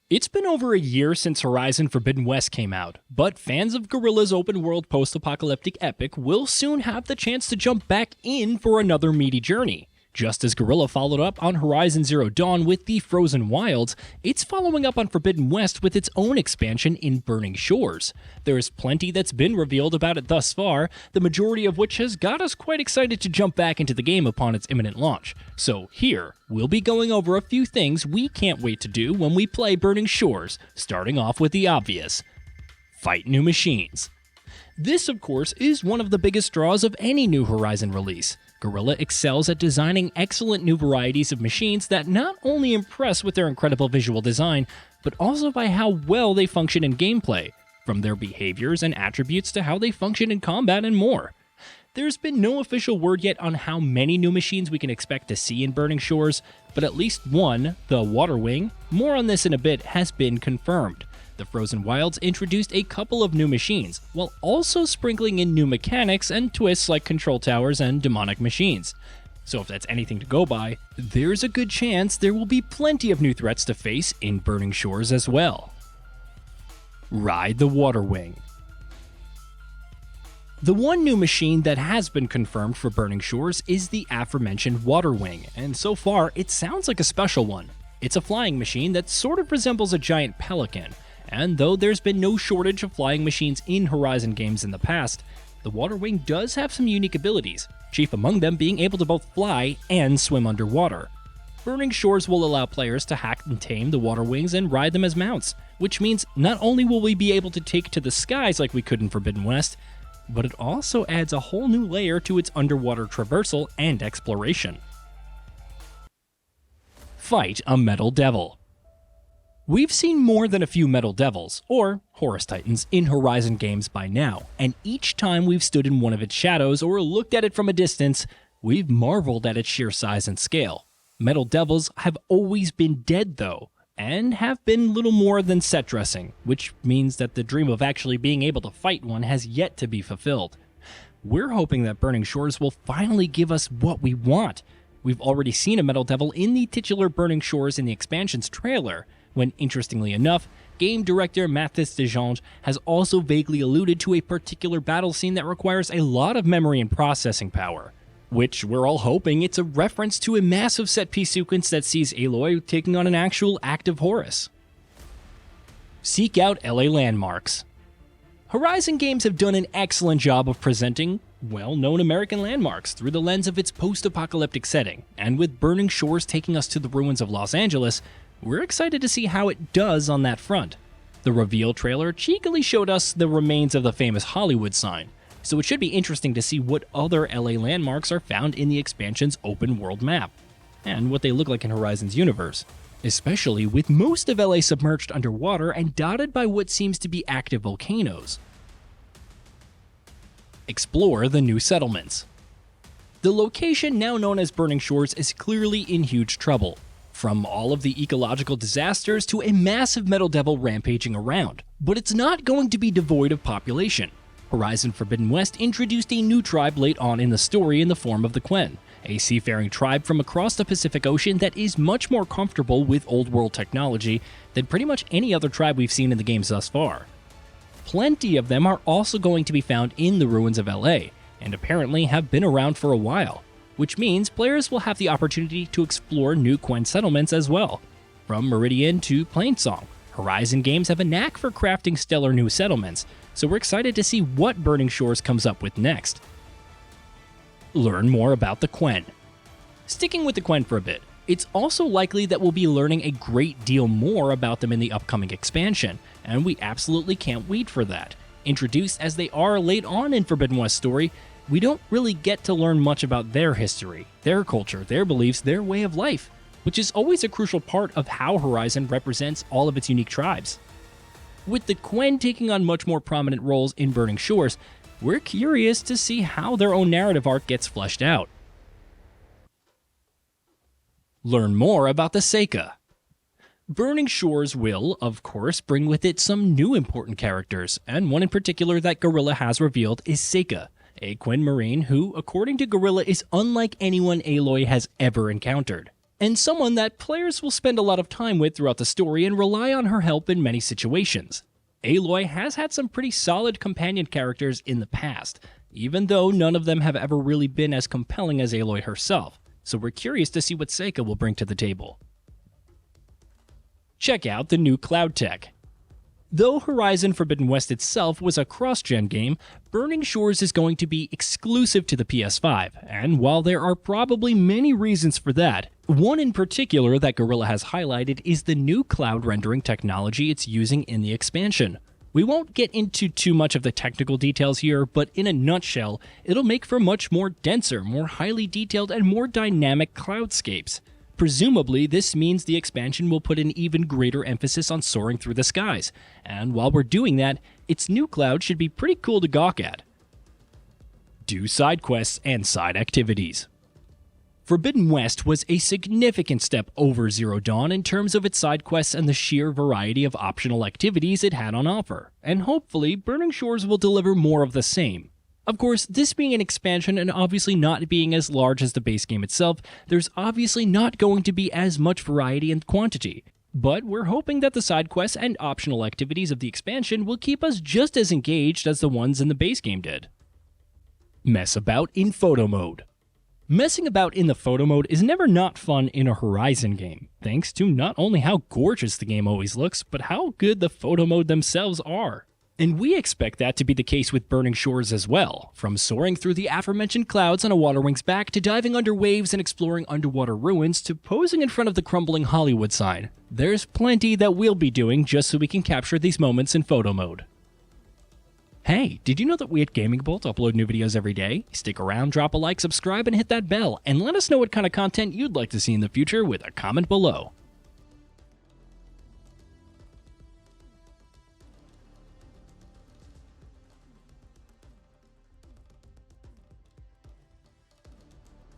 It's been over a year since Horizon Forbidden West came out, but fans of Guerrilla's open-world post-apocalyptic epic will soon have the chance to jump back in for another meaty journey. Just as Guerrilla followed up on Horizon Zero Dawn with the Frozen Wilds, it's following up on Forbidden West with its own expansion in Burning Shores. There's plenty that's been revealed about it thus far, the majority of which has got us quite excited to jump back into the game upon its imminent launch. So here, we'll be going over a few things we can't wait to do when we play Burning Shores, starting off with the obvious: fight new machines. This, of course, is one of the biggest draws of any new Horizon release. Guerrilla excels at designing excellent new varieties of machines that not only impress with their incredible visual design, but also by how well they function in gameplay, from their behaviors and attributes to how they function in combat and more. There's been no official word yet on how many new machines we can expect to see in Burning Shores, but at least one, the Water Wing, more on this in a bit, has been confirmed. The Frozen Wilds introduced a couple of new machines, while also sprinkling in new mechanics and twists like control towers and demonic machines. So if that's anything to go by, there's a good chance there will be plenty of new threats to face in Burning Shores as well. Ride the Water Wing. The one new machine that has been confirmed for Burning Shores is the aforementioned Water Wing, and so far it sounds like a special one. It's a flying machine that sort of resembles a giant pelican. And though there's been no shortage of flying machines in Horizon games in the past, the Water Wing does have some unique abilities, chief among them being able to both fly and swim underwater. Burning Shores will allow players to hack and tame the Water Wings and ride them as mounts, which means not only will we be able to take to the skies like we could in Forbidden West, but it also adds a whole new layer to its underwater traversal and exploration. Fight a Metal Devil. We've seen more than a few Metal Devils, or Horus Titans, in Horizon games by now, and each time we've stood in one of its shadows or looked at it from a distance, we've marveled at its sheer size and scale. Metal Devils have always been dead though, and have been little more than set dressing, which means that the dream of actually being able to fight one has yet to be fulfilled. We're hoping that Burning Shores will finally give us what we want. We've already seen a Metal Devil in the titular Burning Shores in the expansion's trailer, when, interestingly enough, game director Mathis Dejange has also vaguely alluded to a particular battle scene that requires a lot of memory and processing power, which we're all hoping it's a reference to a massive set-piece sequence that sees Aloy taking on an actual active Horus. Seek out LA landmarks. Horizon games have done an excellent job of presenting well-known American landmarks through the lens of its post-apocalyptic setting, and with Burning Shores taking us to the ruins of Los Angeles, we're excited to see how it does on that front. The reveal trailer cheekily showed us the remains of the famous Hollywood sign, so it should be interesting to see what other LA landmarks are found in the expansion's open world map, and what they look like in Horizon's universe, especially with most of LA submerged underwater and dotted by what seems to be active volcanoes. Explore the new settlements. The location now known as Burning Shores is clearly in huge trouble, from all of the ecological disasters to a massive Metal Devil rampaging around, but it's not going to be devoid of population. Horizon Forbidden West introduced a new tribe late on in the story in the form of the Quen, a seafaring tribe from across the Pacific Ocean that is much more comfortable with old-world technology than pretty much any other tribe we've seen in the games thus far. Plenty of them are also going to be found in the ruins of LA, and apparently have been around for a while, which means players will have the opportunity to explore new Quen settlements as well. From Meridian to Plainsong, Horizon games have a knack for crafting stellar new settlements, so we're excited to see what Burning Shores comes up with next. Learn more about the Quen. Sticking with the Quen for a bit, it's also likely that we'll be learning a great deal more about them in the upcoming expansion, and we absolutely can't wait for that. Introduced as they are late on in Forbidden West's story, we don't really get to learn much about their history, their culture, their beliefs, their way of life, which is always a crucial part of how Horizon represents all of its unique tribes. With the Quen taking on much more prominent roles in Burning Shores, we're curious to see how their own narrative arc gets fleshed out. Learn more about the Seika. Burning Shores will, of course, bring with it some new important characters, and one in particular that Guerrilla has revealed is Seika, a Quen Marine who, according to Guerrilla, is unlike anyone Aloy has ever encountered. and someone that players will spend a lot of time with throughout the story and rely on her help in many situations. Aloy has had some pretty solid companion characters in the past, even though none of them have ever really been as compelling as Aloy herself, so we're curious to see what Seika will bring to the table. Check out the new cloud tech. Though Horizon Forbidden West itself was a cross-gen game, Burning Shores is going to be exclusive to the PS5, and while there are probably many reasons for that, one in particular that Guerrilla has highlighted is the new cloud rendering technology it's using in the expansion. We won't get into too much of the technical details here, but in a nutshell, it'll make for much more denser, more highly detailed, and more dynamic cloudscapes. Presumably, this means the expansion will put an even greater emphasis on soaring through the skies, and while we're doing that, its new cloud should be pretty cool to gawk at. Do side quests and side activities. Forbidden West was a significant step over Zero Dawn in terms of its side quests and the sheer variety of optional activities it had on offer, and hopefully Burning Shores will deliver more of the same. Of course, this being an expansion and obviously not being as large as the base game itself, there's obviously not going to be as much variety and quantity. But we're hoping that the side quests and optional activities of the expansion will keep us just as engaged as the ones in the base game did. Mess about in photo mode. Messing about in the photo mode is never not fun in a Horizon game, thanks to not only how gorgeous the game always looks, but how good the photo mode themselves are. And we expect that to be the case with Burning Shores as well, from soaring through the aforementioned clouds on a water wing's back to diving under waves and exploring underwater ruins to posing in front of the crumbling Hollywood sign. There's plenty that we'll be doing just so we can capture these moments in photo mode. Hey, did you know that we at GamingBolt upload new videos every day? Stick around, drop a like, subscribe, and hit that bell, and let us know what kind of content you'd like to see in the future with a comment below.